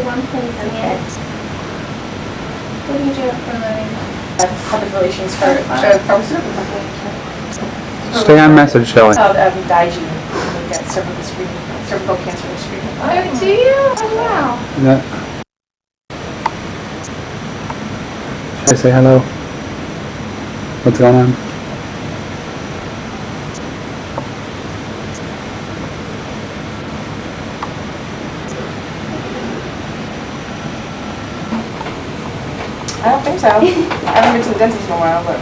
the one place to get. What do you do for a living? Public relations for pharmaceutical company. Stay on message, Shelley. It's called Digi. We get cervical cancer screening. Oh, do you? Oh, wow. Yeah. Should I say hello? What's going on? I don't think so. I haven't been to the dentist in a while, but.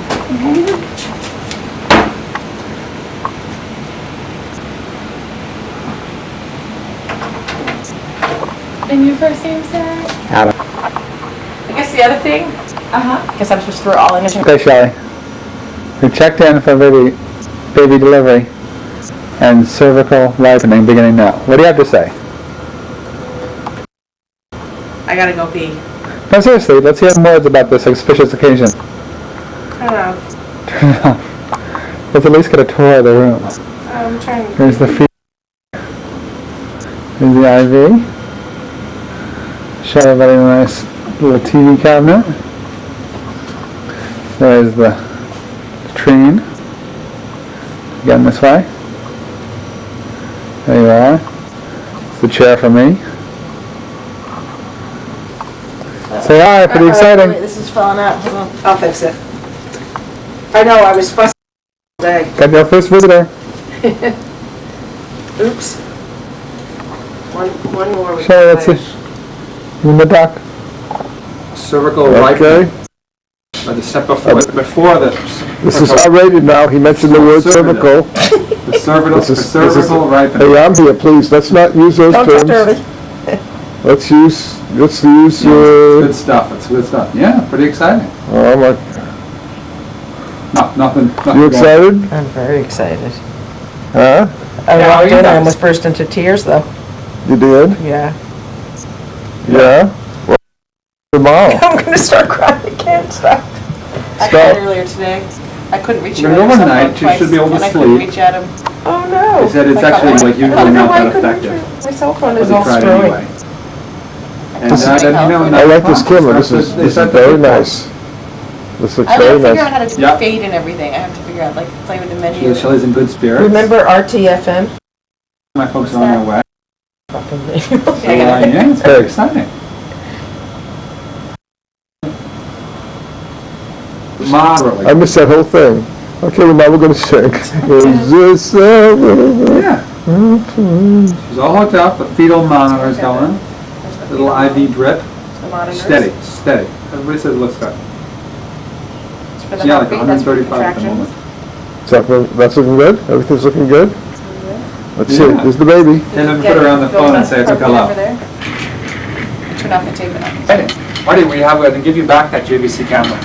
And your first name, Sarah? Adam. I guess the other thing. I guess I'm supposed to throw all in. Okay, Shelley. We checked in for baby delivery and cervical ripening beginning now. What do you have to say? I gotta go pee. No, seriously, let's hear some words about this auspicious occasion. I don't know. Turn it off. Let's at least get a tour of the room. I'm trying to. Here's the feed. Here's the IV. Show everybody a nice little TV cabinet. There's the latrine. Again this way. There you are. It's the chair for me. Say hi, pretty exciting. Wait, this is falling out. Hold on. I'll fix it. I know, I was fussing all day. Got your first visitor. Oops. One more. with Shelley, the let's flash. see. You in the dock? Cervical ripening. The step before the. This is R-rated now. He mentioned the word cervical. The cervical ripening. Hey, I'm here, please. Let's not use those Don't touch terms. Derby. Let's use It's good stuff. It's good stuff. Yeah, pretty exciting. Oh my! Nothing. You excited? I'm very excited. Huh? I Yeah, how are walked you in and guys? almost burst into tears, though. You did? Yeah. Yeah. Well, tomorrow. I'm going to start crying. I can't stop. I Stop. called earlier today. I couldn't reach You're you. gonna on go your cell overnight, phone you should be able to twice, and I couldn't sleep. reach at him. Oh, no. They said it's actually like usually I don't know not why I that couldn't reach effective. my cell phone But is they all tried screwy. anyway. And This is I like this camera. This is very nice. This looks I very gotta figure out nice. how to do Yeah. fade and everything. I have to figure out, like, play with the menu. Shelley's in good spirits. Remember RTFM? My folks are on their way. Fucking So, yeah, it's very exciting. Moderately. I missed that whole thing. Okay, well now we're going to sing. Is this Yeah. She's all hooked up. The fetal monitor's going. Little IV drip. The monitors. Steady. Everybody says it looks good. It's for the Yeah, like heartbeat, that's for the 135 at the contractions. moment. That's looking good? Everything's looking good? Let's see. Yeah. There's the baby. Tell them to put her on the phone and say quick hello. Turn off the tape and off. Hey, Marty, we have to give you back that JVC camera.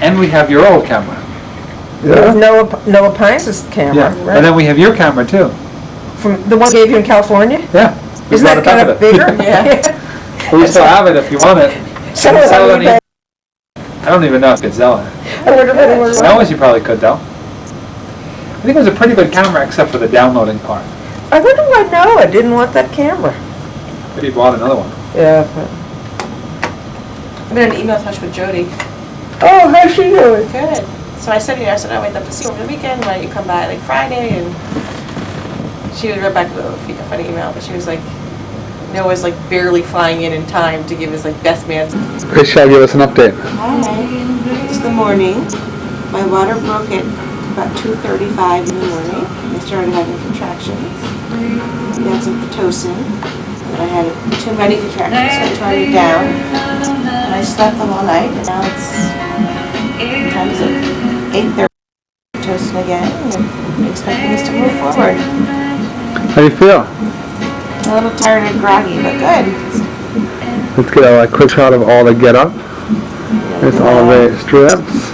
And we have your old camera. Yeah. No appliances camera, And right? then we have your camera too. From the one I gave you in California? Yeah. We Isn't brought that it kind back of with it. bigger? Yeah. We still have it if you want it. Send it Sell on it eBay. I don't even know if it's selling it. I wonder if anyone I always you probably could though. I think it was a pretty good camera except for the downloading part. I wonder why no, I didn't want that camera. Maybe you bought another one. Yeah. I've been in email touch with Jody. Oh, how's she doing? Good. So I said to her, I went up to see you over the weekend. Why don't you come by like Friday? And she wrote back with a funny email, but she was like, Noah's like barely flying in time to give his like best man. Okay, Shelley, give us an update. Hi, it's the morning. My water broke at about 2:35 in the morning. I started having contractions. I had some Pitocin. And I had too many contractions, so I toned it down. And I slept them all night, and now it's times at 8:30. Pitocin again, and I'm expecting us to move forward. How do you feel? A little tired and groggy, but good. Let's get a quick shot of all the get up. There's all the strips.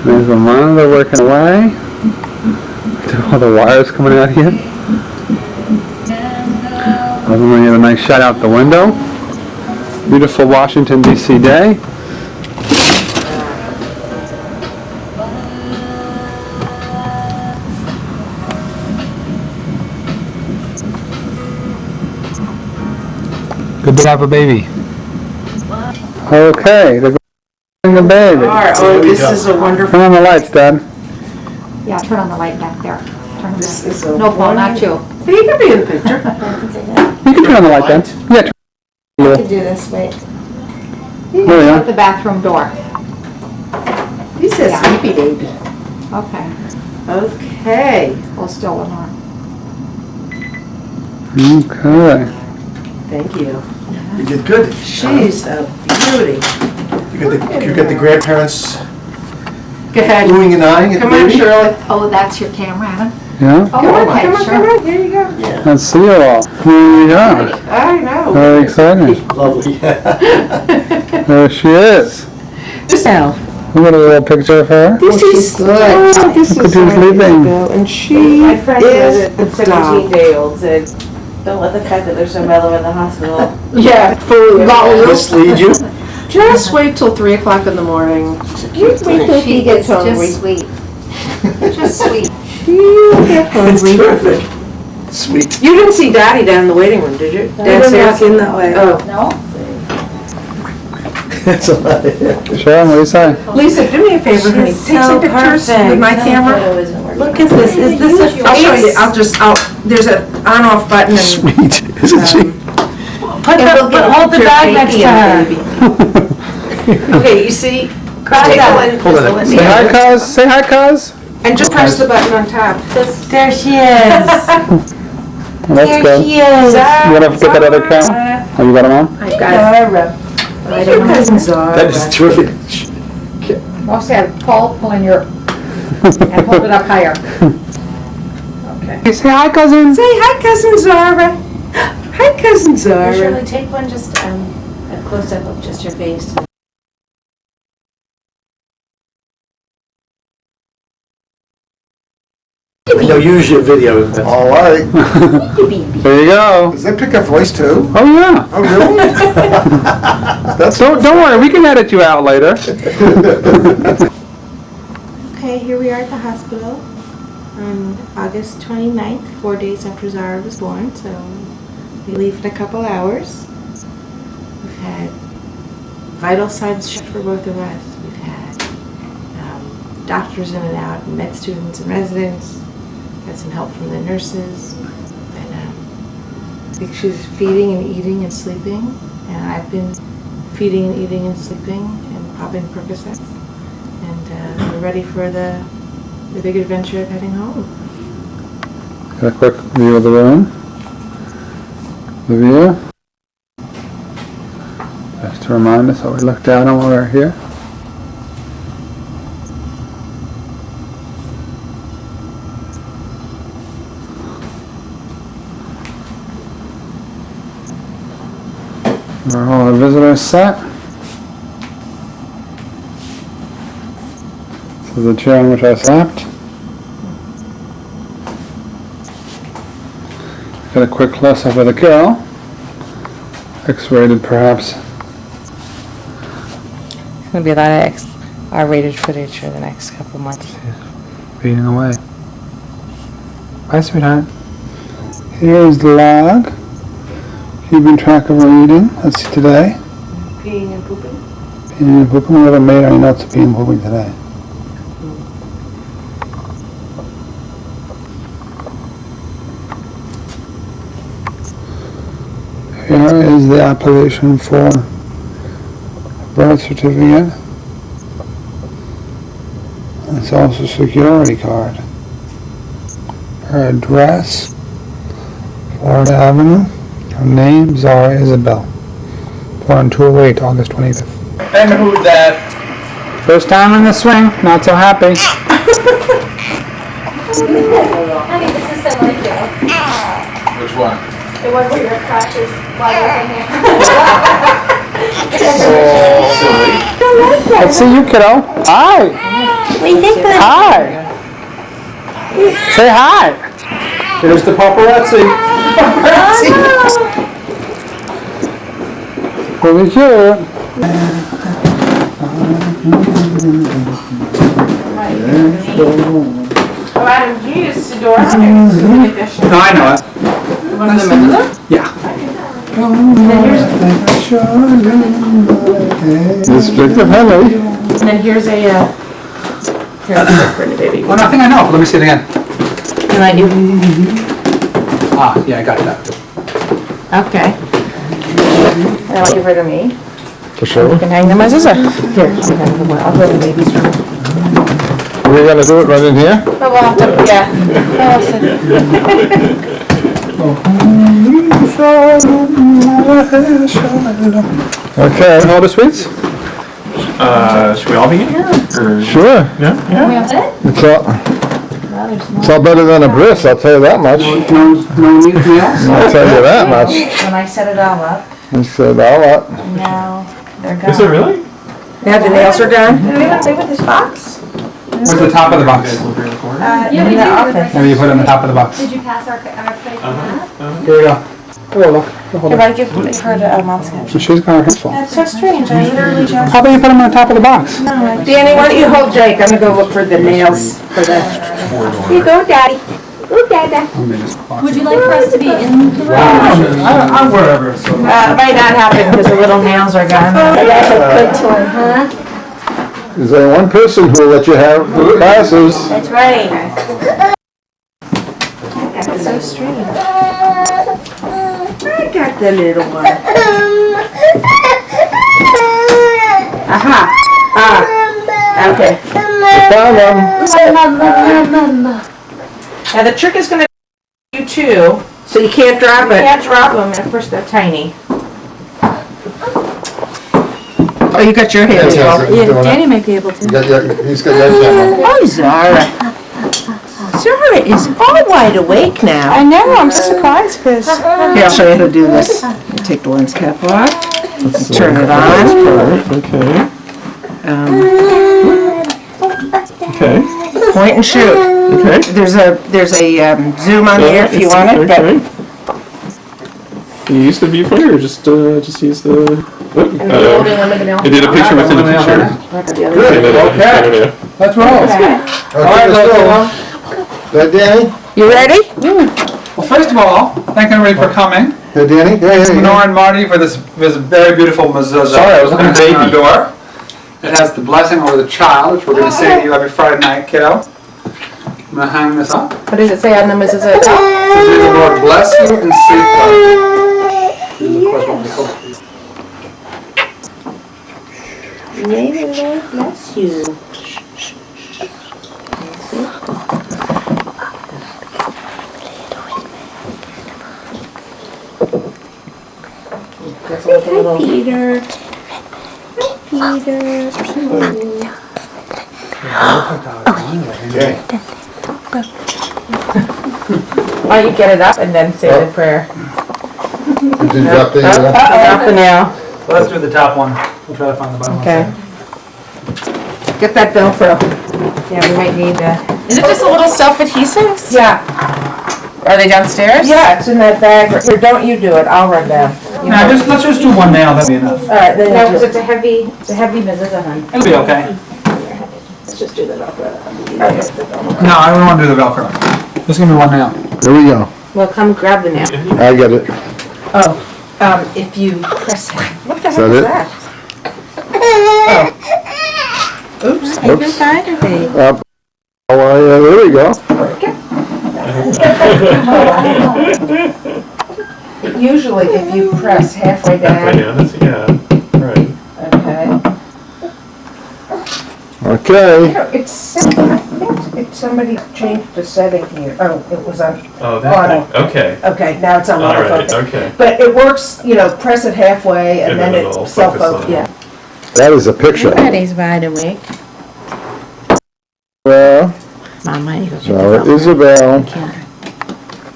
There's the monitor working away. All the wires coming out here. I'm going to get a nice shot out the window. Beautiful Washington, D.C. day. Good to have a baby. Okay, they're going the baby. Oh, this is a wonderful. Turn on the lights, Dad. Yeah, turn on the light back there. Turn it This back. is a No, Paul, not you. He can be in the picture. You can turn on the light, Dad. Yeah, turn I can do this, wait. there we At are. the bathroom door. He's a Yeah. sleepy baby. Okay. Okay, Hold still with her. Okay. thank you. You did good. She's a beauty. You got the grandparents Go ahead. oohing and eyeing at the Come on, baby? Shirley. Oh, that's your camera, Adam? Yeah, Oh, Come on, okay, come on, sure. come on, here you go. let's see you all. Here we are. I know. Very exciting. Lovely. There she is. Now, We got a little picture of her. this is good. Oh, this Look is at you sleeping. And she My friend who has is a the doll. 17-day-old said, don't let the fact that they're so mellow in the hospital. Yeah, fully. Mislead you? Just wait till 3 o'clock in the morning. Just wait till She he gets is hungry. just sweet. Just sweet. He'll get That's hungry. terrific. Sweet. You didn't see Daddy down in the waiting room, did you? Downstairs? in that way. Oh. No? That's a lot. Sharon, what do you say? Lisa, do me a favor, honey. She's Take some so pictures with perfect. my camera. Look at this, is this a I'll show you, face? there's an on-off button and. Sweet, isn't she? Put hold the bag next to her. Okay, you see? Grab Take that. one. Hold on. Say hi, cuz. Say hi, cuz. And just press the button on top. There she is. Well, that's There good. she is. You want to get that other camera? Oh, you got them on? I've got your cousin Zara. That is terrific. Most have Paul pulling your, and hold it up higher. Okay. Hey, say hi, cousin. Say hi, cousin Zara. Hi, cousin Zara. Shirley, take one just, a close-up of just your face. I know, use your video. All right. There you go. Does that pick up voice too? Oh, yeah. Oh, really? That's Don't worry, we can edit you out later. Okay, here we are at the hospital on August 29th, 4 days after Zara was born, so we leave in a couple hours. We've had vital signs checked for both of us. We've had doctors in and out, and med students and residents. Had some help from the nurses. And I think she's feeding and eating and sleeping, and I've been feeding and eating and sleeping and popping Percocets. And we're ready for the big adventure of heading home. Got a quick view of the room. The view. Just to remind us what we looked down on while we were here. Are all our visitors set? This is the chair in which I slept. Got a quick close-up of the girl. X-rated, perhaps. There's gonna be a lot of R-rated footage for the next couple months. Beating away. Bye, sweetheart. Here's the log. Keeping track of our eating. Let's see today. Peeing and pooping. Peeing and pooping. We haven't made any notes of peeing and pooping today. Here is the application for birth certificate. It's also a security card. Her address, Florida Avenue. Her name, Zara Isabel. Born 208, August 25th. And who's that? First time in the swing, not so happy. Honey, this is so like you. Which one? The one where your crotch is wide open here. Let's see you, kiddo. Hi. Hi. Say hi. Here's the paparazzi. Really cute. Oh, Adam, you used Sedora. No, I know it. One of them is there? Yeah. District of Henry. And then here's a, for the baby. Oh, no, I think I know. Let me see it again. And I do, Ah, yeah, I got that. okay. And I'll give her to me. For sure. You can hang them as a, here, I'll go to the baby's room. We're gonna do it right in here? But we'll have to, yeah. Okay. And all the sweets? Should we all be in here? Or? Sure. Yeah? It's all better than a bris, I'll tell you that much. No meat meals? I'll tell you that much. When I set it all up, I said all up. now they're gone. Is it really? Now the nails are done? Did we not play with this box? Where's the top of the box? In the office. Maybe you put it on the top of the box. Did you pass our plate? Here we go. Oh, look. Hold If on. I give her the mom's hand. So she's got her hands full. That's so strange, I literally just. How about you put them on the top of the box? Danny, why don't you hold Jake? I'm gonna go look for the nails for the. Here you go, Daddy. Go, Dada. Would you like for us to be in the room? I'm wherever. So. Might not happen because the little nails are gone. That's a good one, huh? There's only one person who will let you have the classes. That's right. That's so strange. I got the little one. Aha. Ah. Okay. Found them. Now the trick is gonna do you too. So you can't drop You it? can't drop them, and of course they're tiny. Oh, you got your hands full. Yeah, Danny might be able to. He's got your camera. Oh, Zara. Zara is all wide awake now. I know, I'm so surprised, because. Here, I'll show you how to do this. Take the lens cap off. Turn it on. Okay. Okay. Point and shoot. Okay. There's a zoom on here if you want it, but Can you use the viewfinder or just use the... And the holding them in the nail. It did a picture within a picture. Okay. Let's roll. All right, let's roll. Good, Danny? you ready? Well, first of all, thank everybody for coming. Good, Danny? Yeah. Nora and Marty for this very beautiful mezuzah. Sorry, I was looking at on our baby. door. It has the blessing over the child, which we're going to say to you every Friday night, kiddo. I'm going to hang this up. What does it say on them? Is it a top? It says, may the Lord bless you and safeguard you. This is, of course, what we hope for you. May the Lord bless you. Hi, Peter. Hi, Peter. Oh, you get it up and then say the prayer. Did you drop the... Drop the nail. Well, let's do the top one. We'll try to find the bottom one. Okay. second. Get that Velcro. Yeah, we might need Is it just a little self-adhesives? Yeah. Are they downstairs? Yeah, it's in that bag. Here, don't you do it. I'll run down. Now, let's just do one nail. That'll be enough. All right, then No, you because do it's a heavy mezuzah, hun. It'll be okay. Let's just do the Velcro. No, I don't want to do the Velcro. Just give me one nail. There we go. Well, come grab the nail. I get it. Oh, if you press it. What the Is heck that is it? that? Oops, I can find a thing. Up. Oh, yeah, there we go. Usually, if you press halfway down. Right. Okay. Okay. I think it's somebody changed the setting here. Oh, it was on. Oh, Auto. thing. Okay. Okay, now it's on All right, autofocus. okay. But it works, press it halfway and And then then it'll it focus self-focus. on Yeah. That is a picture. Everybody's wide awake. Well, Mom, why don't you go get the no, Velcro? Isabel.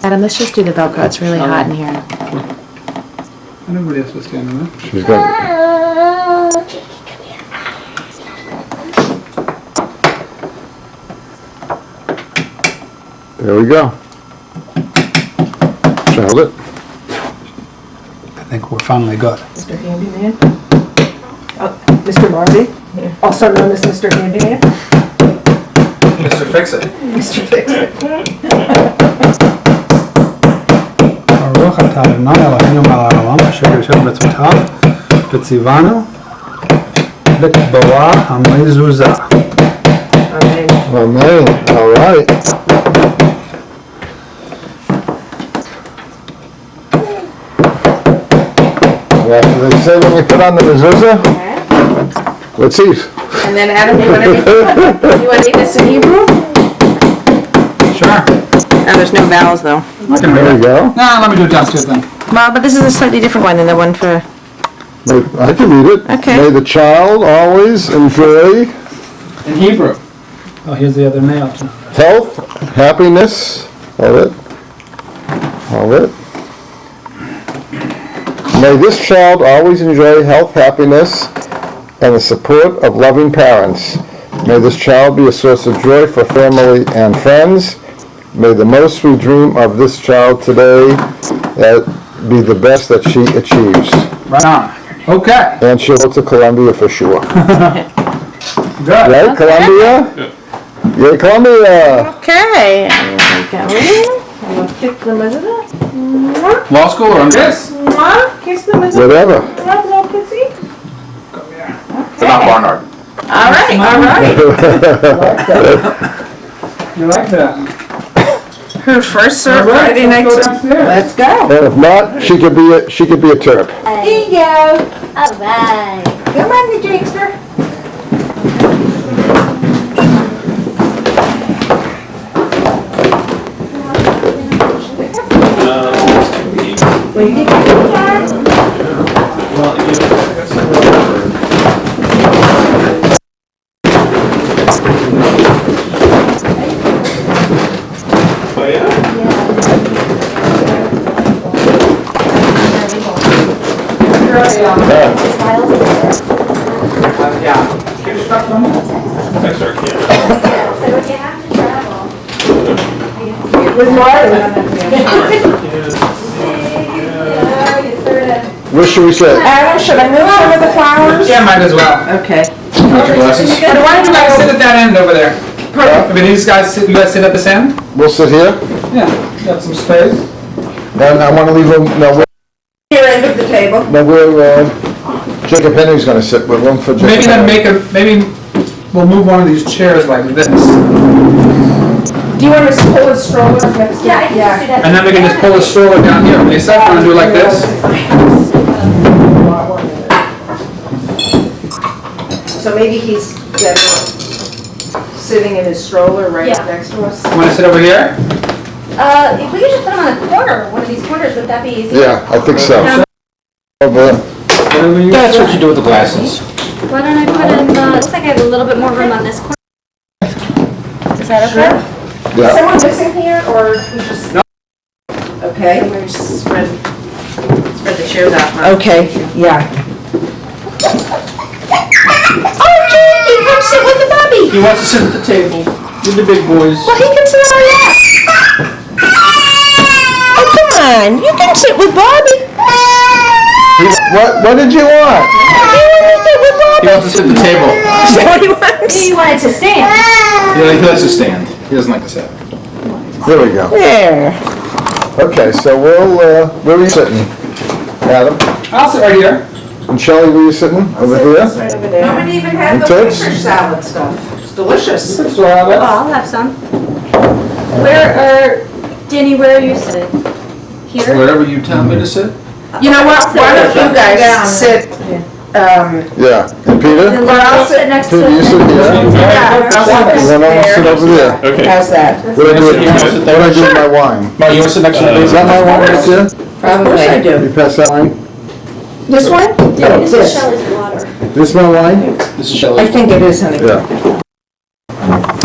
Adam, let's just do the Velcro. It's really hot in here. Nobody else was standing there. She's got... There we go. Child it. I think we're finally good. Mr. Handyman. Mr. Marty, also known as Mr. Handyman. Mr. Fix-It. Mr. Fix-It. Baruch atah Adonai Eloheinu melech Shalom, Asher Yosef Mitzvotav, B'tzivanu, L'kbara HaMezuzah. Amen. All right. After they say when we put on the mezuzah, let's eat. And then Adam, you want to read this in Hebrew? Sure. Oh, there's no vowels though. There we go. Nah, let me do it downstairs then. Well, but this is a slightly different one than the one for... I can read it. Okay. May the child always enjoy In Hebrew. Oh, here's the other nail. health, happiness, hold it. May this child always enjoy health, happiness, and the support of loving parents. May this child be a source of joy for family and friends. May the most we dream of this child today be the best that she achieves. Right on. Okay. And she'll go to Columbia for sure. Good. Right, Columbia? Yeah, Columbia! Okay. There we go. And we'll kick the mezuzah. Law school or this? Kiss the mezuzah. Whatever. Have a little kissy. But not Barnard. All right, all right. You like that? Her first serve All right, Friday night. let's go downstairs. Let's go. And if not, she could be a terp. Here you go. All right. Come on, the Jakester. Well, you can What should we say? Adam, should I move some of the flowers? Yeah, might as well. Okay. Got your glasses? Why don't you guys sit at that end over there? I mean, these guys sit, you guys sit at this end? We'll sit here, Yeah, got some space. and I want to leave room, Here, end of the table. where Jacob Henry's gonna sit, with room for Jacob. Maybe then Henry. maybe we'll move one of these chairs like this. Do you want to pull his stroller next to? Yeah, I can just do that. And then we can just pull the stroller down here. Lisa, want to do it like this? So maybe he's sitting in his stroller right Yeah. next to us. Want to sit over here? If we could just put them on a corner, one of these corners, would that be easy? Yeah, I think so. Over. That's what you do with the glasses. Why don't I put in, it looks like I have a little bit more room on this corner. Is that okay? Is Yeah. someone missing here, or we just? No. Okay. We just spread the chairs out. Okay, yeah. Oh, Jake, come sit with the Bobby. He wants to sit at the table with the big boys. Well, he can sit on our lap. Oh, come on, you can sit with Bobby. What did you want? He wants to sit at the table. Is that what he wants? He wanted to stand. He likes to stand. He doesn't like to sit. Here we go. There. Okay, so where are you sitting? Adam? I'll sit right here. And Shelley, where are you sitting? Over here? Right over there. Nobody even had And the Toots? fish salad stuff. It's delicious. Sit so have Oh, it. I'll have some. Danny, where are you sitting? Here? Wherever you tell me to sit. You know what, why don't you guys sit, Yeah. And Peter? Then I'll sit next to Peter, you sit here. yeah, I'll sit And then I'll sit over there. Okay. How's that? What do I do with my wine? Mark, you want to sit next to Is that my wine right there? Of course I do. You pass that wine? This one? Yeah. This is Shelley's water. This my wine? This is I Shelley. think it is, honey. Yeah.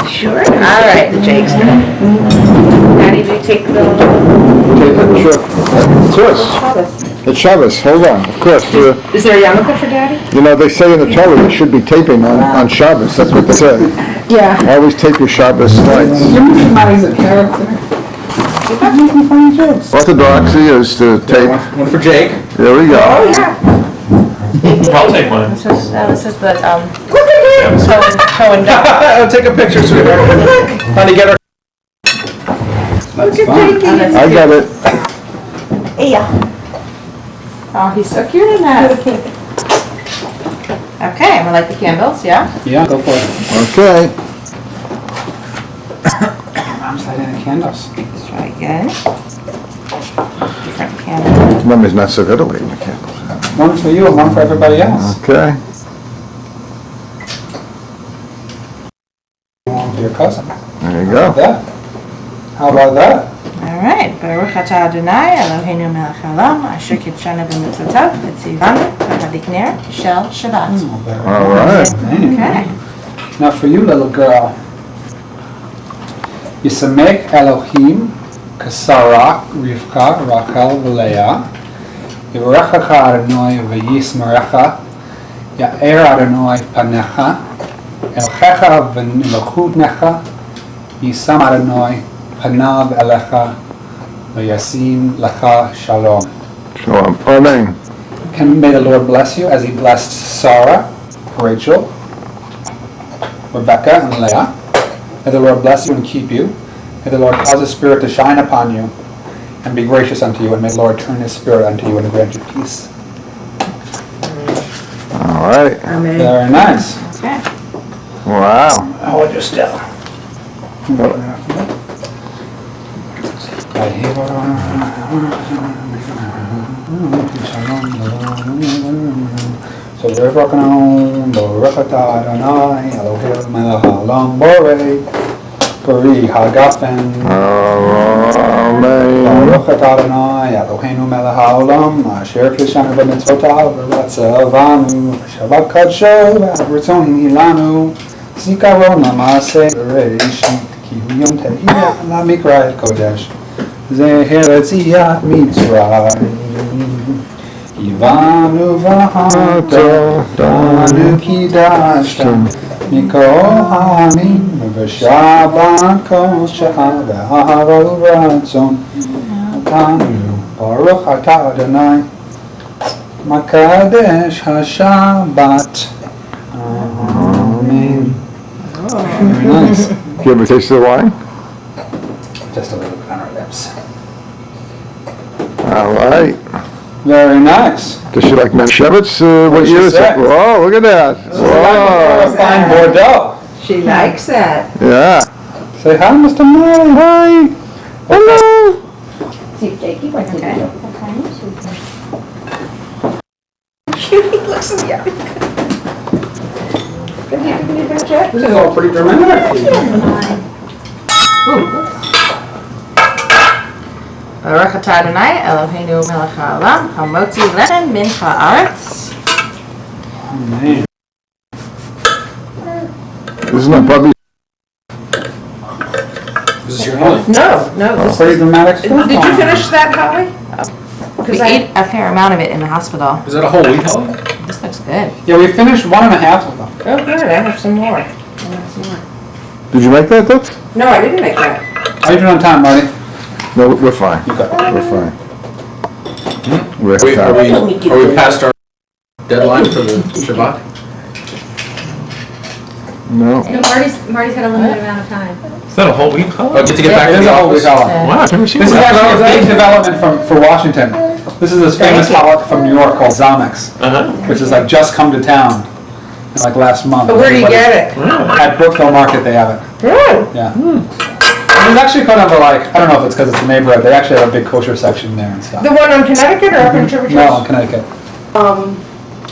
Sure. All right, the Jake's gonna. Daddy, do you take the? Sure. Of course. It's Shabbos, hold on, of course. Is there a yarmulke for Daddy? You know, they say in the Torah there should be taping on Shabbos, that's what they say. Yeah. Always tape your Shabbos nights. Everybody's a character. Orthodoxy is to tape, One for Jake. there we go. Oh, yeah. I'll take one. This is the, Look at him. toe and dog. I'll take a picture, sweetheart. Honey, get her. That's fun. I got it. Yeah. Oh, he's so cute in that. Okay, I'm gonna light the candles, yeah? Yeah, go for it. Okay. Mom's lighting the candles. Let's try again. Different candle. Mommy's not so good at lighting the candles. One for you and one for everybody else. Okay. One for your cousin. There you How about go. that? How about that? All right. Baruch atah Adonai Eloheinu melech haolam asher kitshanu b'mitzvotav v'tzivanu v'hadikner shel Shabbat. All right. Okay. Now for you, little girl. Yisamek Elohim Kasarak Rivka Rachel v'Leah Yivarechecha Adonai v'yismerecha Ya'er Adonai panecha Elchecha v'nilchutnecha Yisam Adonai panav elecha v'yasim lecha shalom. Shalom. Amen. May the Lord bless you as He blessed Sarah, Rachel, Rebecca, and Leah. May the Lord bless you and keep you. May the Lord cause His Spirit to shine upon you and be gracious unto you. And may the Lord turn His Spirit unto you and grant you peace. All right. Amen. Very nice. Okay. Wow. Hold you still. So we're working on Baruch atah Adonai Eloheinu melech haolam borei Peri hagafen Amen. Baruch atah Adonai Eloheinu melech haolam asher kishanu b'mitzvotav v'ratzavanu Shabbat kadsho v'avrtzoni lanu zikaron l'maaseh bereshit ki hu yom tehiyah lamikra et kodesh zeher etziat mitzrayim Ivanu v'hato danu kidashtam mikol ha'amim v'shabbat kosher v'ahava uratzon atanu Baruch atah Adonai makadesh hashabbat. Amen. Very nice. Do you ever taste the wine? Just a little bit on our lips. All right. Very nice. Does she like Manischewitz? What What'd she year is say? it? Whoa, look at that. Whoa. Fine Bordeaux. She likes that. Yeah. Say hi, Mr. Murray. Hi. Hello. See if Jakey wants to do He looks at you. This is all pretty dramatic. Baruch atah Adonai Eloheinu melech haolam hamotzi lechem min haaretz. Man. Isn't that Bubby? Is this your house? No, this Pretty dramatic stuff. Did you finish that, Holly? We ate a fair amount of it in the hospital. Is that a whole wheat Holly? This looks good. Yeah, we finished 1.5 of them. Oh, good, I have some more. Did you make that, Dutch? No, I didn't make that. Are you doing on time, Marty? No, we're fine. You got it. We're fine. We're Are we past our deadline for the Shabbat? No. Marty's got a limited amount of time. Is that a whole wheat Holly? Oh, just to get back It to is the a whole office? week off. Wow, I've never seen This is that. actually a development for Washington. This is this famous holiday from New York called Zamex, which is like just come to town, like last month. But where do you get it? At Brookville Market they have it. Really? Yeah. It's actually kind of a like, I don't know if it's because it's a neighborhood, they actually have a big kosher section there and stuff. The one on Connecticut or up in Trivers? No, in Connecticut.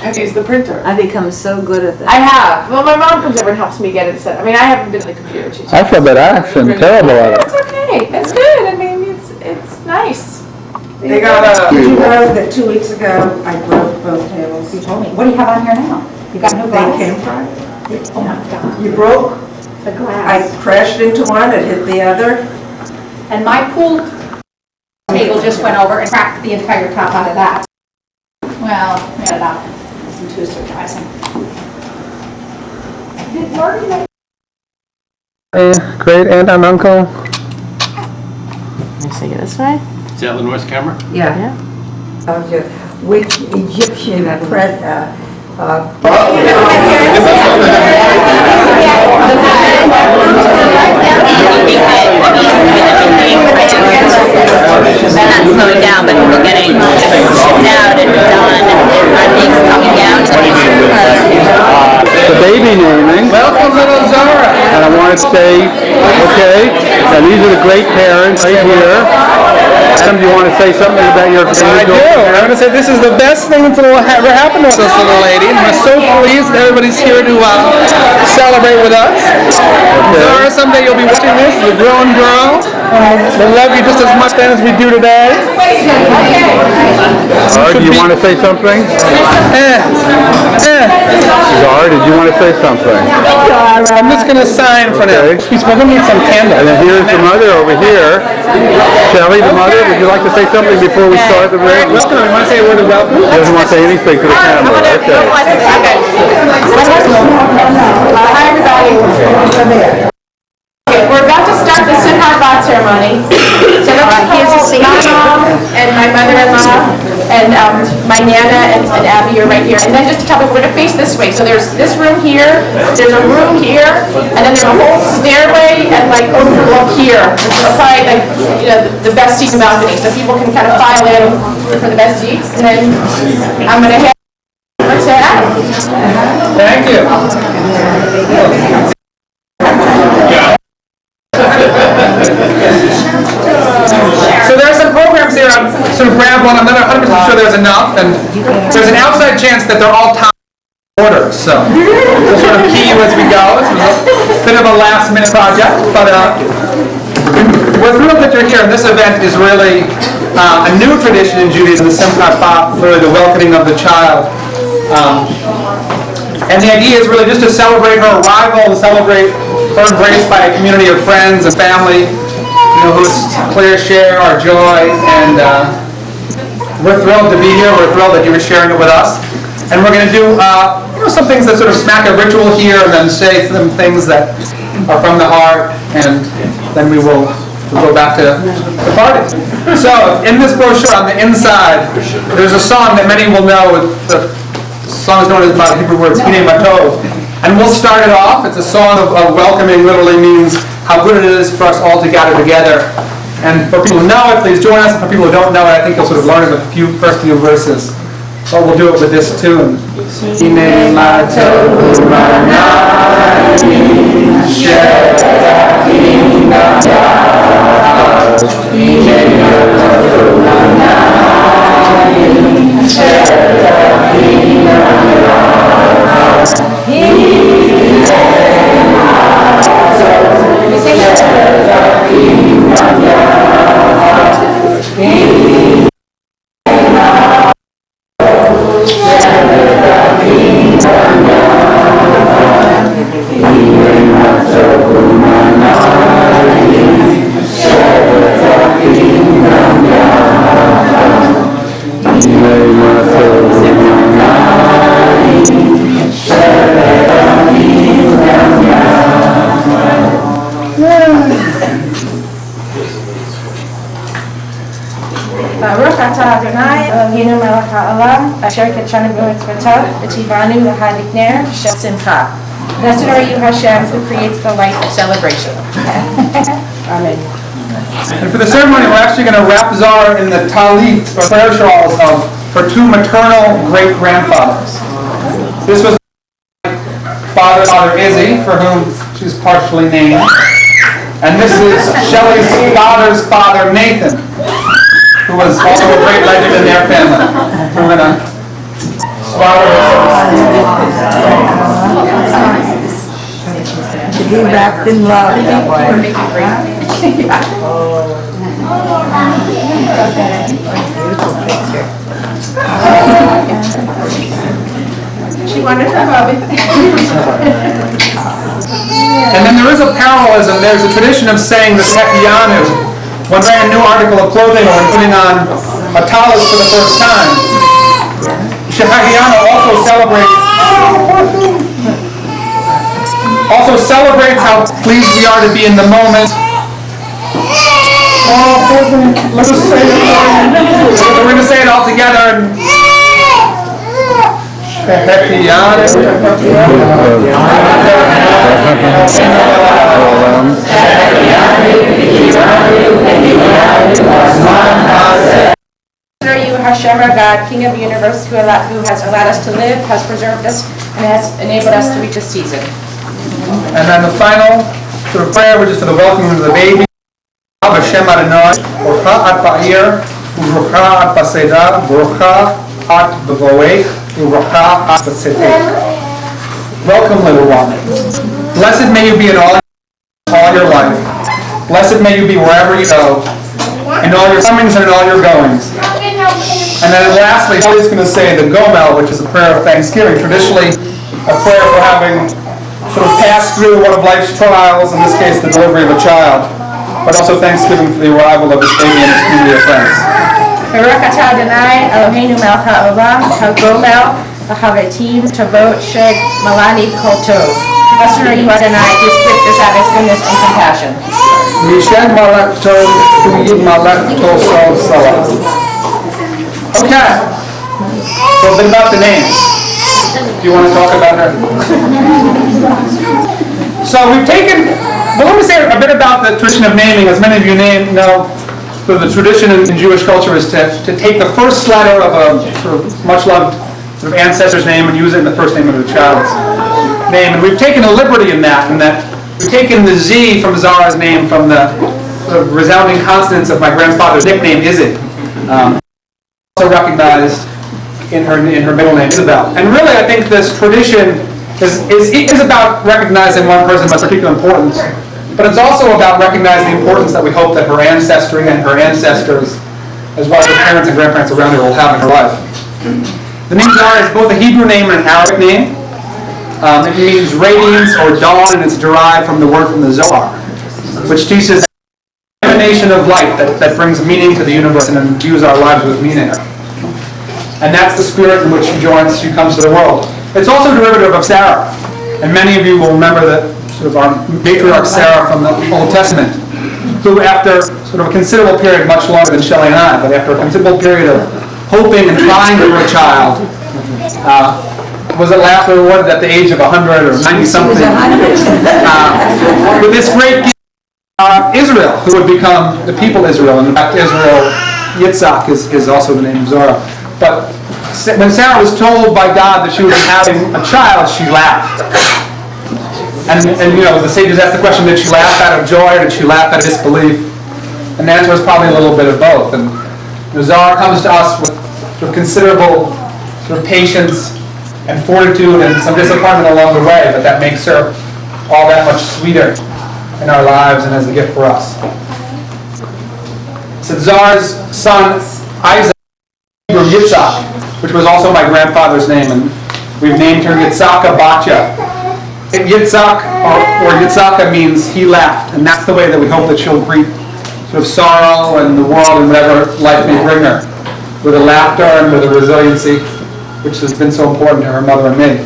I've used the printer. I've become so good at that. I have. Well, my mom comes over and helps me get it set. I mean, I haven't been at the computer. She's I feel that I'm terrible at it. It's okay. It's good. I mean, it's nice. They got a... Did you know that 2 weeks ago I broke both tables? You told me. What do you have on here now? You got no They glass? came from... Oh my God. You broke? The I glass. crashed into one, it hit the other. And my pool table just went over and cracked the entire top out of that. Well, we got it out. Some twister dressing. Great aunt and uncle. Let me see it this way. Is that the north camera? Yeah. Which Egyptian They're not slowing down, but people getting shipped out and done, and things coming down. The baby naming. Welcome, little Zara. And I wanted to say, okay, and these are the great parents right here. Adam, do you want to say something about your I do. I'm going to say this is the best thing that's ever happened to this little lady. And we're so pleased that everybody's here to celebrate with us. Okay. Zara, someday you'll be watching this as a grown girl. We'll love you just as much then as we do today. Zara, do you want to say something? Zara, did you want to say something? I'm just going to sign for now. Okay. We're going to need some candles. And then here's the mother over here. Shelley, the mother, would you like to say something before we start the break? Welcome. You want to say a word of welcome? She doesn't want to say anything to the camera. Okay. Hi, everybody. Okay, we're about to start the shabbat ceremony. So here's Mom and my mother-in-law and my Nana and Abby are right here. And then just to tell people, we're going to face this way. So there's this room here, there's a room here, and then there's a whole stairway and like overlook here. So probably like, you know, the best seat in the balcony. So people can kind of file in for the best seats. And then I'm going to hand over to Adam. Thank you. So there are some programs here. I'm sort of grab one. I'm not 100% sure there's enough, and there's an outside chance that they're all time orders. So we'll sort of key you as we go. This was a bit of a last-minute project, but we're thrilled that you're here. And this event is really a new tradition in Judaism, the simchat, really the welcoming of the child. And the idea is really just to celebrate her arrival, to celebrate her embrace by a community of friends and family, you know, whose clear share our joy. And we're thrilled to be here. We're thrilled that you were sharing it with us. And we're going to do some things that sort of smack a ritual here, and then say some things that are from the heart, and then we'll go back to the party. So in this brochure on the inside, there's a song that many will know. The song is known as by the Hebrew words Hine Matov. And we'll start it off. It's a song of welcoming, literally means how good it is for us all to gather together. And for people who know it, please join us. And for people who don't know it, I think you'll sort of learn it with the first few verses. So we'll do it with this tune. Hine Matov Baruch atah Adonai Eloheinu melech haolam asher kitshanu b'mitzvotav v'tivanu l'hadlik ner shel simcha. Blessed are you, Hashem, who creates the light of celebration. Amen. And for the ceremony, we're actually going to wrap Zara in the talit, or prayer shawls, of her two maternal great-grandfathers. This was my father Izzy, for whom she's partially named. And this is Shelley's daughter's father, Nathan, who was also a great legend in their family. We're going to swallow To be wrapped in love that way. Beautiful picture. She wanted her Bobby. And then there is a parallelism. There's a tradition of saying the Sekianu when wearing a new article of clothing or when putting on a talis for the first time. Shehahianu also celebrates how pleased we are to be in the moment. Let's just say it. We're going to say it all together. Consider you Hashem our God, King of the universe, who has allowed us to live, has preserved us, and has enabled us to reach this season. And then the final sort of prayer, which is for the welcoming of the baby. Hashem Adonai, Barucha at Ba'ir, Barucha at Baseda, Barucha at Bavoech, Barucha at Basetech. Welcome, little one. Blessed may you be in all your life. Blessed may you be wherever you go, in all your comings and in all your goings. And then lastly, I'm always going to say the Gomel, which is a prayer of thanksgiving, traditionally a prayer for having sort of passed through one of life's trials, in this case the delivery of a child, but also thanksgiving for the arrival of his baby and his community of friends. Baruch atah Adonai Eloheinu melech haolam hagomel v'havetim tavot sheg malani kol tov. Blessed are you, Adonai, whose quick to Sabbath goodness and compassion. Mishen malak tov, yid malak tov sol salah. Okay, so a bit about the names. Do you want to talk about her? So we've taken, well, let me say a bit about the tradition of naming. As many of you know, so the tradition in Jewish culture is to take the first letter of a sort of much-loved sort of ancestor's name and use it in the first name of the child's name. And we've taken a liberty in that we've taken the Z from Zara's name from the sort of resounding consonants of my grandfather's nickname, Izzy. Also recognized in her middle name, Isabel. And really, I think this tradition is about recognizing one person of particular importance, but it's also about recognizing the importance that we hope that her ancestry and her ancestors, as well as her parents and grandparents around her, will have in her life. The name Zara is both a Hebrew name and an Arabic name. It means radiance or dawn, and it's derived from the word from the Zohar, which teaches the emanation of light that brings meaning to the universe and imbues our lives with meaning. And that's the spirit in which she comes to the world. It's also a derivative of Sarah. And many of you will remember that sort of our matriarch Sarah from the Old Testament, who after sort of a considerable period, much longer than Shelley and I, but after a considerable period of hoping and trying for a child, was at last rewarded at the age of 100 or 90-something with this great gift, Israel, who would become the people Israel. And in fact, Israel, Yitzhak is also the name of Zara. But when Sarah was told by God that she was having a child, she laughed. And the sages asked the question, did she laugh out of joy or did she laugh out of disbelief? And the answer is probably a little bit of both. And Zara comes to us with sort of considerable sort of patience and fortitude and some disappointment along the way, but that makes her all that much sweeter in our lives and as a gift for us. So Zara's son, Isaac, from Yitzhak, which was also my grandfather's name, and we've named her Yitzhaka Batya. Yitzhak, or Yitzhaka, means he laughed, and that's the way that we hope that she'll greet sort of sorrow and the world and whatever life may bring her, with a laughter and with a resiliency, which has been so important to her mother and me.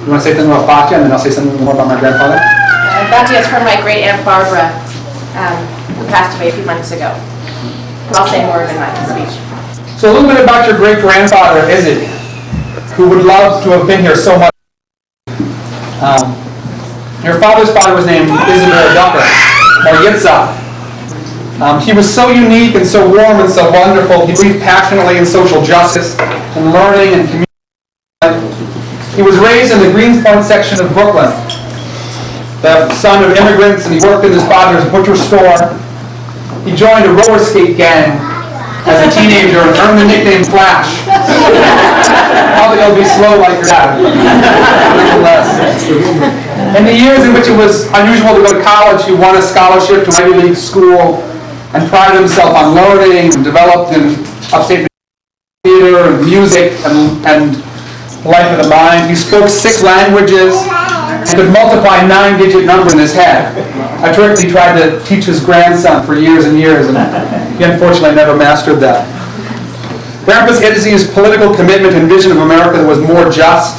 You want to say something about Batya, and then I'll say something more about my grandfather? Batya is from my great Aunt Barbara, who passed away a few months ago. I'll say more in my speech. So a little bit about your great-grandfather, Izzy, who would love to have been here so much. Your father's father was named Isidore Ducker, or Yitzhak. He was so unique and so warm and so wonderful. He believed passionately in social justice and learning and community. He was raised in the Greenspoint section of Brooklyn, the son of immigrants, and he worked in his father's butcher store. He joined a roller skate gang as a teenager and earned the nickname Flash. Probably he'll be slow like your dad. In the years in which it was unusual to go to college, he won a scholarship to Ivy League school and prided himself on learning and developed in upstate theater and music and life of the mind. He spoke 6 languages and could multiply 9-digit numbers in his head. A trick he tried to teach his grandson for years and years, and he unfortunately never mastered that. Grandpa Izzy's political commitment and vision of America that was more just,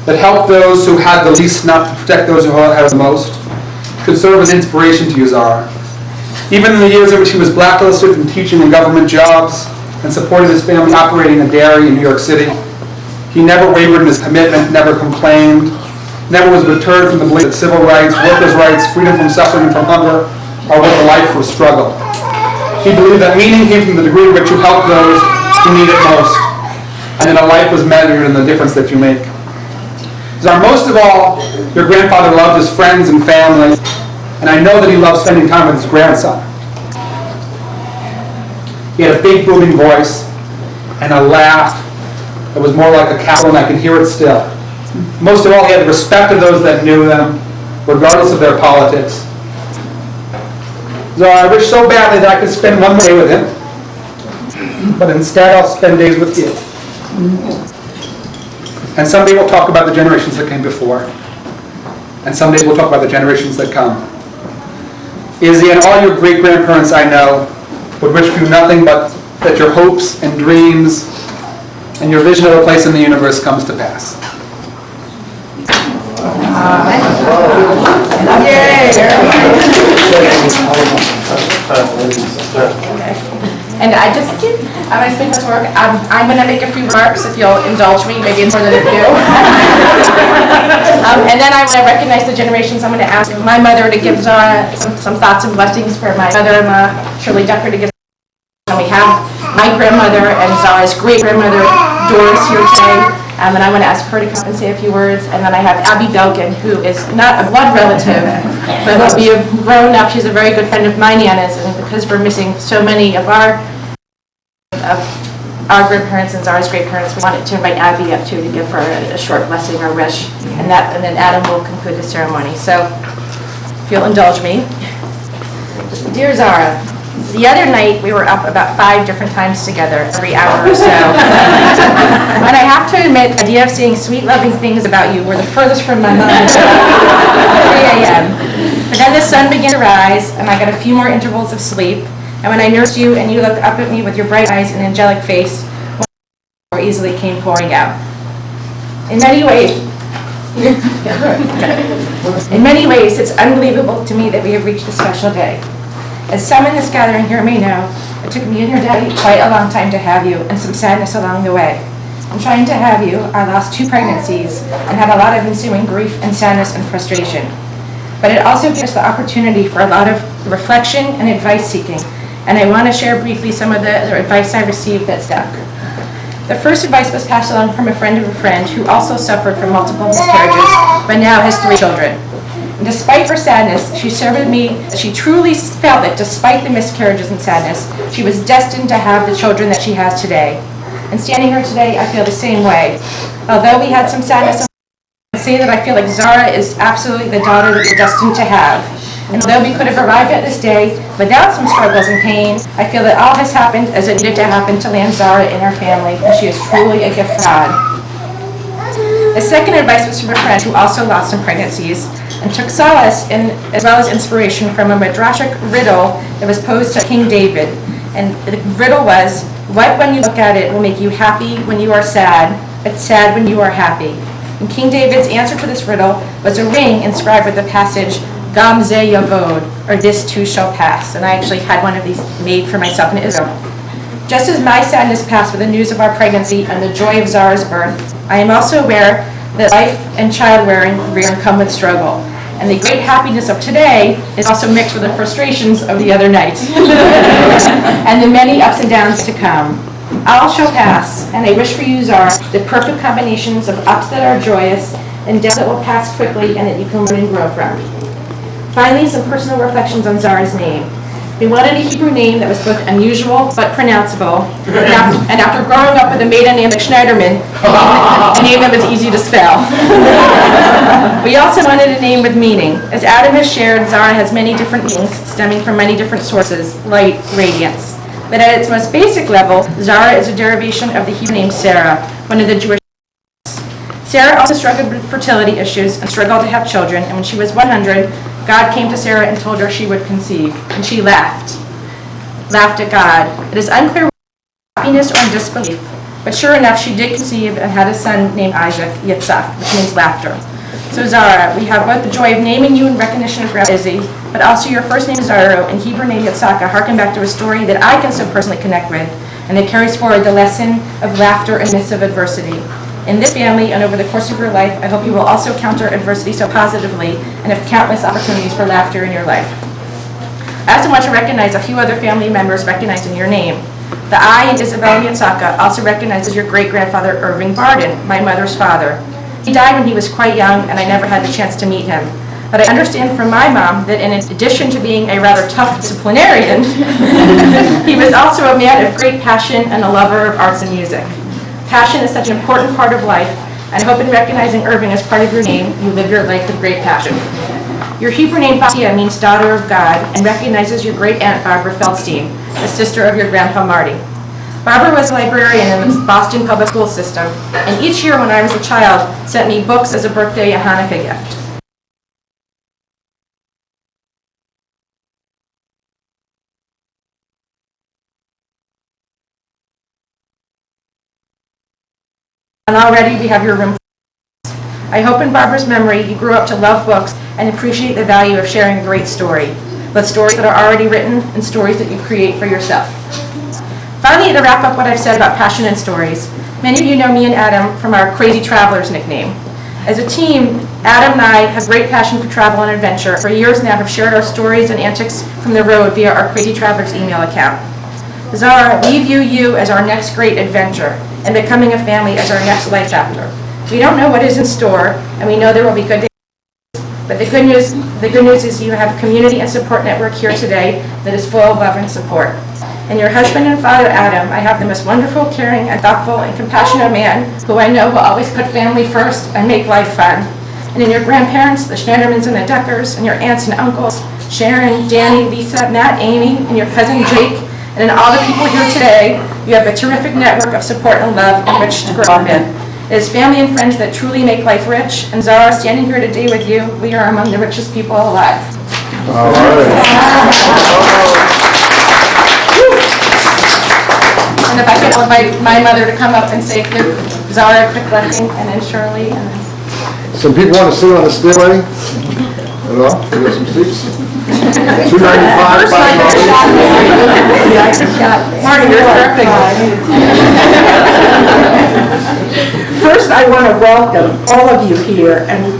that helped those who had the least not to protect those who had the most, could serve as inspiration to you, Zara. Even in the years in which he was blacklisted from teaching and government jobs and supported his family operating a dairy in New York City, He never wavered in his commitment, never complained, never was deterred from the belief that civil rights, workers' rights, freedom from suffering and from hunger are what the life was struggle. He believed that meaning came from the degree to which you help those who need it most, and that a life was measured in the difference that you make. Zara, most of all, your grandfather loved his friends and family, and I know that he loved spending time with his grandson. He had a big booming voice and a laugh that was more like a cackle, and I can hear it still. Most of all, he had the respect of those that knew them, regardless of their politics. So I wish so badly that I could spend one day with him, but instead I'll spend days with you. And someday we'll talk about the generations that came before, and someday we'll talk about the generations that come. Izzy and all your great-grandparents I know would wish for you nothing but that your hopes and dreams and your vision of a place in the universe comes to pass. And I'm going to speak this work. I'm going to make a few remarks, if you'll indulge me, maybe it's more than a few. And then I recognize the generations. I'm going to ask my mother to give Zara some thoughts and blessings for my mother-in-law, Shirley Ducker, to give. And we have my grandmother and Zara's great-grandmother, Doris, here today. And I want to ask her to come and say a few words. And then I have Abby Belkin, who is not a blood relative, but we have grown up. She's a very good friend of my Nana's, and because we're missing so many of our grandparents and Zara's great-parents, we wanted to invite Abby up too to give her a short blessing or wish, and then Adam will conclude the ceremony. So, if you'll indulge me. Dear Zara, the other night we were up about 5 different times together, every hour or so. And I have to admit, the idea of seeing sweet, loving things about you were the furthest from my mind at 3 a.m. But then the sun began to rise, and I got a few more intervals of sleep. And when I nursed you and you looked up at me with your bright eyes and angelic face, more easily came pouring out. In many ways, it's unbelievable to me that we have reached this special day. As some in this gathering here may know, it took me and your daddy quite a long time to have you, and some sadness along the way. In trying to have you, I lost 2 pregnancies and had a lot of ensuing grief and sadness and frustration. But it also gives us the opportunity for a lot of reflection and advice seeking. And I want to share briefly some of the advice I received that stuck. The first advice was passed along from a friend of a friend who also suffered from multiple miscarriages, but now has 3 children. And despite her sadness, she shared with me that she truly felt that despite the miscarriages and sadness, she was destined to have the children that she has today. And standing here today, I feel the same way. Although we had some sadness, I say that I feel like Zara is absolutely the daughter that we're destined to have. And although we could have arrived at this day without some struggles and pain, I feel that all has happened as it needed to happen to land Zara in our family, and she is truly a gift from God. The second advice was from a friend who also lost some pregnancies and took solace in, as well as inspiration from a midrashic riddle that was posed to King David. And the riddle was, what when you look at it will make you happy when you are sad, but sad when you are happy. And King David's answer to this riddle was a ring inscribed with the passage, Gam ze yavod, or this too shall pass. And I actually had one of these made for myself in Israel. Just as my sadness passed with the news of our pregnancy and the joy of Zara's birth, I am also aware that life and child-rearing come with struggle. And the great happiness of today is also mixed with the frustrations of the other nights. And the many ups and downs to come. All shall pass, and I wish for you, Zara, the perfect combinations of ups that are joyous and downs that will pass quickly and that you can learn and grow from. Finally, some personal reflections on Zara's name. We wanted a Hebrew name that was both unusual but pronounceable, and after growing up with a maiden name like Schneiderman, a name that was easy to spell. We also wanted a name with meaning. As Adam has shared, Zara has many different meanings stemming from many different sources, light, radiance. But at its most basic level, Zara is a derivation of the Hebrew name Sarah, one of the Jewish names. Sarah also struggled with fertility issues and struggled to have children, and when she was 100, God came to Sarah and told her she would conceive, and she laughed at God. It is unclear whether happiness or disbelief, but sure enough, she did conceive and had a son named Isaac, Yitzhak, which means laughter. So Zara, we have both the joy of naming you in recognition of Grandma Izzy, but also your first name is Zara and Hebrew name Yitzhak, harken back to a story that I can so personally connect with, and it carries forward the lesson of laughter in the midst of adversity. In this family and over the course of your life, I hope you will also counter adversity so positively and have countless opportunities for laughter in your life. I also want to recognize a few other family members recognizing your name. The I in Isabel Yatsaka also recognizes your great-grandfather Irving Barden, my mother's father. He died when he was quite young, and I never had the chance to meet him. But I understand from my mom that in addition to being a rather tough disciplinarian, he was also a man of great passion and a lover of arts and music. Passion is such an important part of life, and I hope in recognizing Irving as part of your name, you live your life with great passion. Your Hebrew name, Batia, means daughter of God, and recognizes your great-aunt, Barbara Feldstein, the sister of your grandpa, Marty. Barbara was a librarian in the Boston public school system, and each year when I was a child, sent me books as a birthday and Hanukkah gift. And already we have your room. I hope in Barbara's memory you grew up to love books and appreciate the value of sharing a great story, both stories that are already written and stories that you create for yourself. Finally, to wrap up what I've said about passion and stories, many of you know me and Adam from our Crazy Travelers nickname. As a team, Adam and I have great passion for travel and adventure. For years now, have shared our stories and antics from the road via our Crazy Travelers email account. Zara, we view you as our next great adventure, and becoming a family as our next life chapter. We don't know what is in store, and we know there will be good days, but the good news is you have a community and support network here today that is full of love and support. And your husband and father, Adam, I have the most wonderful, caring, and thoughtful, and compassionate man who I know will always put family first and make life fun. And in your grandparents, the Schneidermans and the Deckers, and your aunts and uncles, Sharon, Danny, Lisa, Matt, Amy, and your cousin Jake, and in all the people here today, you have a terrific network of support and love in which to grow up in. It is family and friends that truly make life rich, and Zara, standing here today with you, we are among the richest people alive. All right. And if I could invite my mother to come up and say, give Zara a quick blessing, and then Shirley. And Some people want to sit on the stairway? At all? We got some seats? $2.95. Marty, you're correcting. First, I want to welcome all of you here, and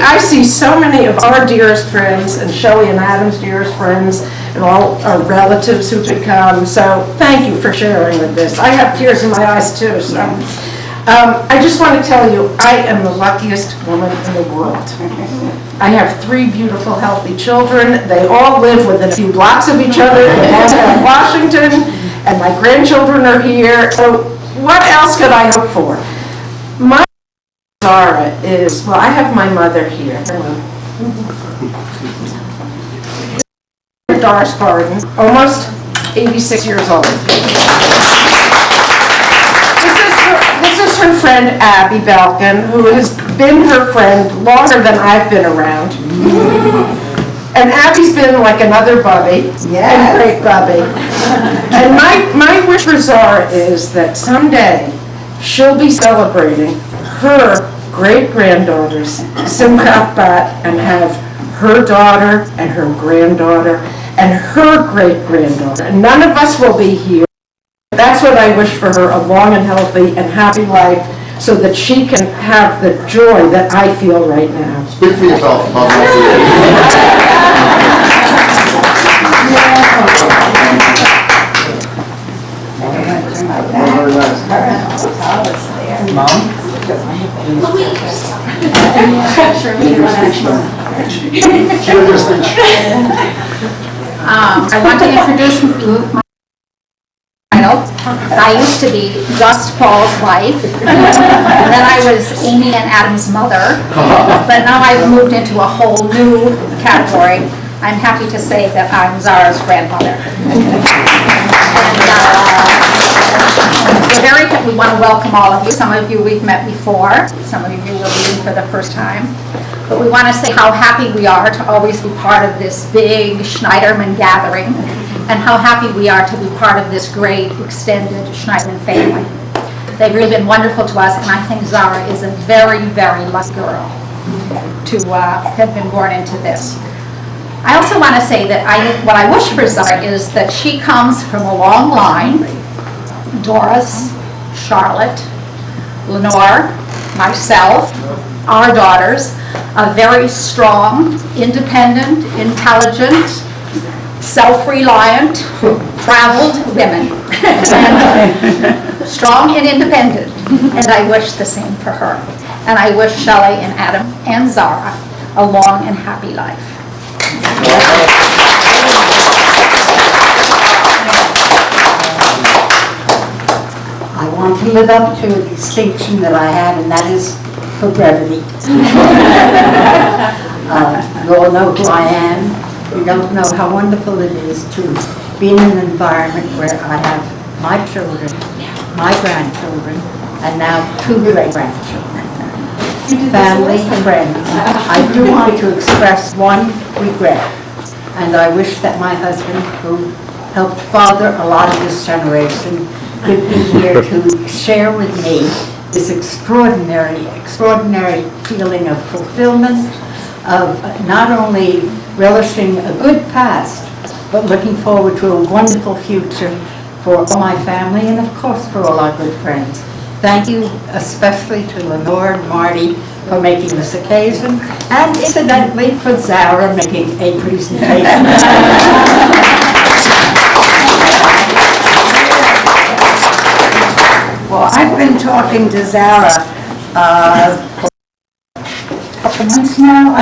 I see so many of our dearest friends, and Shelley and Adam's dearest friends, and all our relatives who could come, so thank you for sharing with this. I have tears in my eyes too, so. I just want to tell you, I am the luckiest woman in the world. I have 3 beautiful, healthy children. They all live within a few blocks of each other in Washington, and my grandchildren are here. So what else could I hope for? My Zara is, well, I have my mother here. Doris Barden, almost 86 years old. This is her friend Abby Belkin, who has been her friend longer than I've been around. And Abby's been like another Bubby, and great Bubby. And my wish for Zara is that someday she'll be celebrating her great-granddaughter's simchat and have her daughter and her granddaughter and her great-granddaughter. And none of us will be here. That's what I wish for her, a long and healthy and happy life, so that she can have the joy that I feel right now. Speak for yourself. I want to introduce my title. I used to be just Paul's wife, and then I was Amy and Adam's mother, but now I've moved into a whole new category. I'm happy to say that I'm Zara's grandmother. And we want to welcome all of you. Some of you we've met before, some of you will meet for the first time. But we want to say how happy we are to always be part of this big Schneiderman gathering, and how happy we are to be part of this great extended Schneiderman family. They've really been wonderful to us, and I think Zara is a very, very lucky girl to have been born into this. I also want to say that what I wish for Zara is that she comes from a long line. Doris, Charlotte, Lenore, myself, our daughters, a very strong, independent, intelligent, self-reliant, traveled women. Strong and independent, and I wish the same for her. And I wish Shelley and Adam and Zara a long and happy life. I want to live up to a distinction that I had, and that is for brevity. You all know who I am. You don't know how wonderful it is to be in an environment where I have my children, my grandchildren, and now 2 great-grandchildren. Family, friends. I do want to express one regret, and I wish that my husband, who helped father a lot of this generation, could be here to share with me this extraordinary feeling of fulfillment, of not only relishing a good past, but looking forward to a wonderful future for all my family and, of course, for all our good friends. Thank you especially to Lenore and Marty for making this occasion, and incidentally for Zara making a presentation. Well, I've been talking to Zara for a couple months now,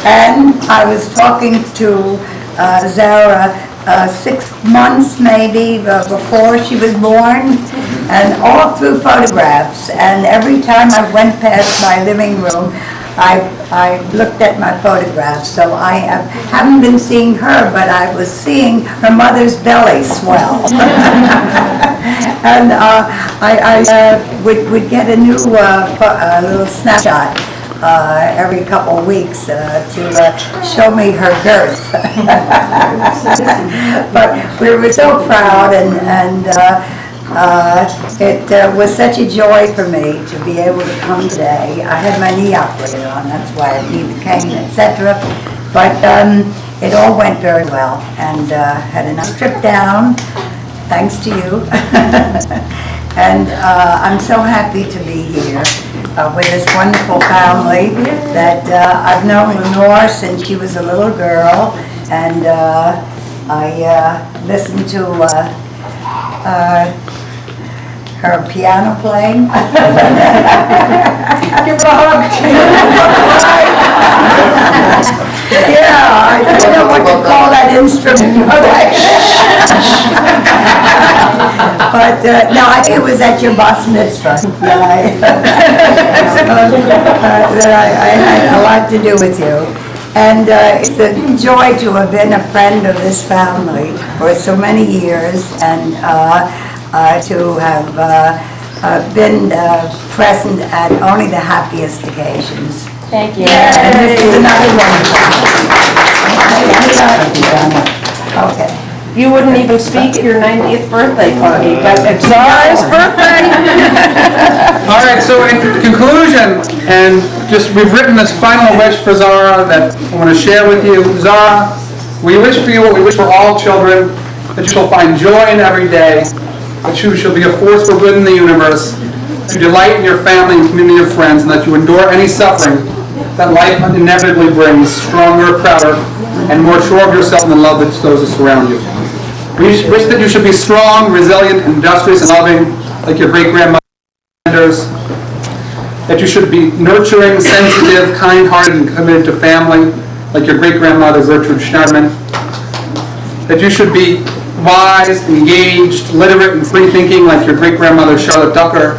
and I was talking to Zara 6 months maybe before she was born, and all through photographs. And every time I went past my living room, I looked at my photographs. So I haven't been seeing her, but I was seeing her mother's belly swell. And I would get a new little snapshot every couple of weeks to show me her girth. But we were so proud, and it was such a joy for me to be able to come today. I had my knee operated on, that's why I need the cane, etc. But it all went very well, and had a nice trip down, thanks to you. And I'm so happy to be here with this wonderful family that I've known Lenore since she was a little girl, and I listened to her piano playing. Give her a hug. Yeah, I don't know what to call that instrument. But no, I think it was at your bar mitzvah that I had a lot to do with you. And it's a joy to have been a friend of this family for so many years, and to have been present at only the happiest occasions. Thank you. And this is another one. Okay. You wouldn't even speak at your 90th birthday party, but it's Zara's birthday. All right, so in conclusion, and just we've written this final wish for Zara that I want to share with you. Zara, we wish for you what we wish for all children, that you shall find joy in every day, that you shall be a force for good in the universe, that you delight in your family and community of friends, and that you endure any suffering that life inevitably brings, stronger, prouder, and more sure of yourself and the love that those that surround you. We wish that you should be strong, resilient, industrious, and loving, like your great-grandmothers, that you should be nurturing, sensitive, kind-hearted, and committed to family, like your great-grandmother Gertrude Schneiderman, that you should be wise, engaged, literate, and free-thinking, like your great-grandmother Charlotte Ducker,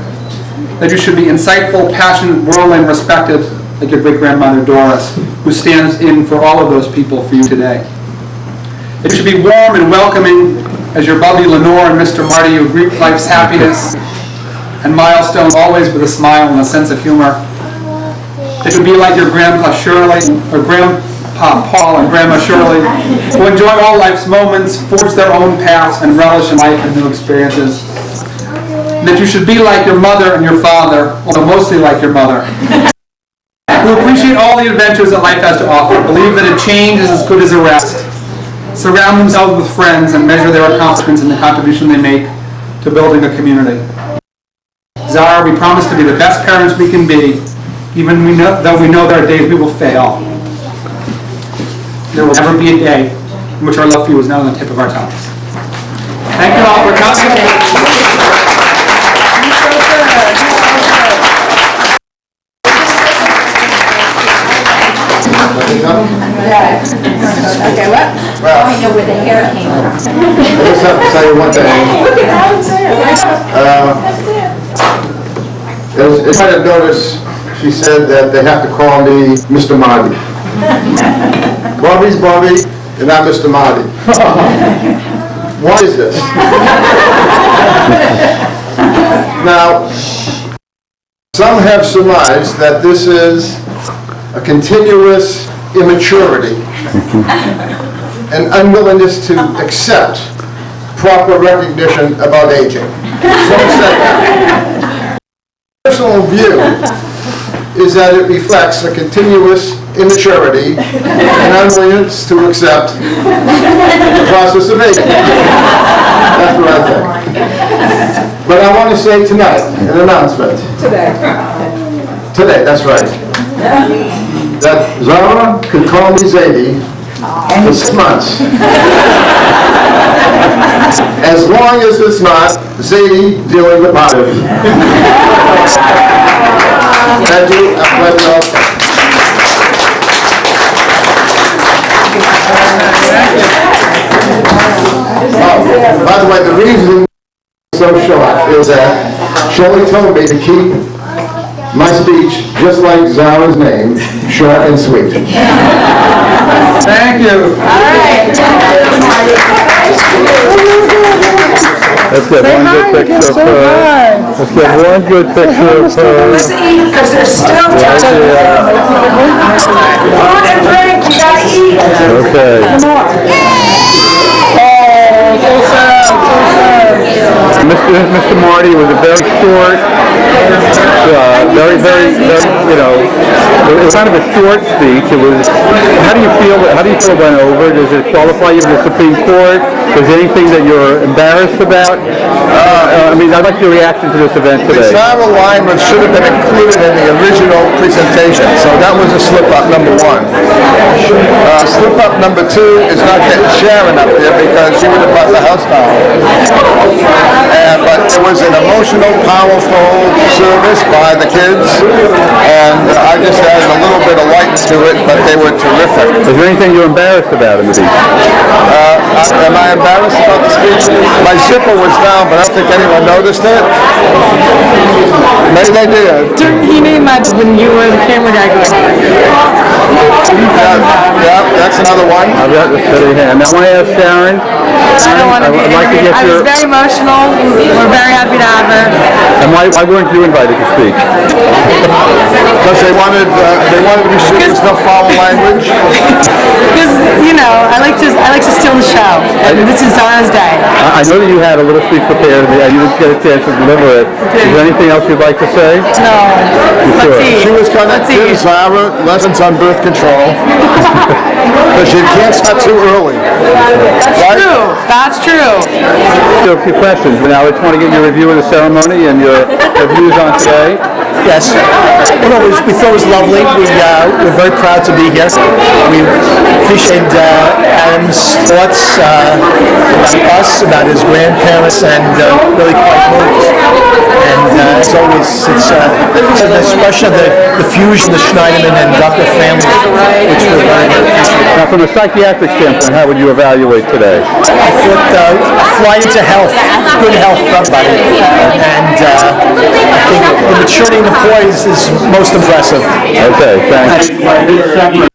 that you should be insightful, passionate, worldly, and respected, like your great-grandmother Doris, who stands in for all of those people for you today. That you should be warm and welcoming as your Bubby Lenore and Mr. Marty, who greet life's happiness and milestones always with a smile and a sense of humor. That you be like your Grandpa Shirley, or Grandpa Paul and Grandma Shirley, who enjoy all life's moments, forge their own paths, and relish in life and new experiences. That you should be like your mother and your father, although mostly like your mother, who appreciate all the adventures that life has to offer, believe that a change is as good as a rest, surround themselves with friends, and measure their accomplishments and the contribution they make to building a community. Zara, we promise to be the best parents we can be, even though we know there are days we will fail. There will never be a day in which our love for you is not on the tip of our tongues. Thank you all for coming. Okay, what? Well, I know where the hair came from. I just have to tell you one thing. Look at Alan's hair. As you might have noticed, she said that they have to call me Mr. Marty. Bobby's Bobby, and not Mr. Marty. Why is this? Now, some have surmised that this is a continuous immaturity and unwillingness to accept proper recognition about aging. Some say that. Personal view is that it reflects a continuous immaturity and unwillingness to accept the process of aging. That's what I think. But I want to say tonight, an announcement. Today, that's right. That Zara could call me Zadie for 6 months. As long as it's not Zadie dealing with motive. Thank you. By the way, the reason it's so short is that Shirley told me to keep my speech, just like Zara's name, short and sweet. Thank you. All right. Let's get one good picture of her. Let's get one good picture of her. Because there's still time. Come on and drink, you gotta eat. Okay. Mr. Marty was a very short, very, it was kind of a short speech. It was, how do you feel it went over? Does it qualify you for the Supreme Court? Is there anything that you're embarrassed about? I'd like your reaction to this event today. The Zara alignment should have been included in the original presentation, so that was a slip-up number one. Slip-up number two is not getting Sharon up there because she would have brought the house down. But it was an emotional, powerful service by the kids, and I just added a little bit of light to it, but they were terrific. Is there anything you're embarrassed about in the speech? Am I embarrassed about the speech? My zipper was down, but I don't think anyone noticed it. Maybe they did. He made my when you were the camera guy going. Yeah, that's another one. I've got this steady hand. Now I want to ask Sharon. I'd like to get I was very emotional. We're very happy to have her. And why weren't you invited to speak? Because they wanted to be sure there's no foul language. Because I like to steal the show, and this is Zara's day. I know that you had a little speech prepared, and you didn't get a chance to deliver it. Is there anything else you'd like to say? No. Let's see. She was going to give Zara lessons on birth control. Because you can't start too early. That's true. That's true. Still a few questions, but now I just want to get your review of the ceremony and your views on today. Yes. We thought it was lovely. We're very proud to be here. We appreciate Adam's thoughts about us, about his grandparents, and really quite moved. And as always, it's an expression of the fusion of the Schneiderman and Dr. family, which we're very appreciative. Now, from a psychiatric standpoint, how would you evaluate today? I thought flight into health, good health for everybody. And I think the maturity in the poise is most impressive. Okay, thanks.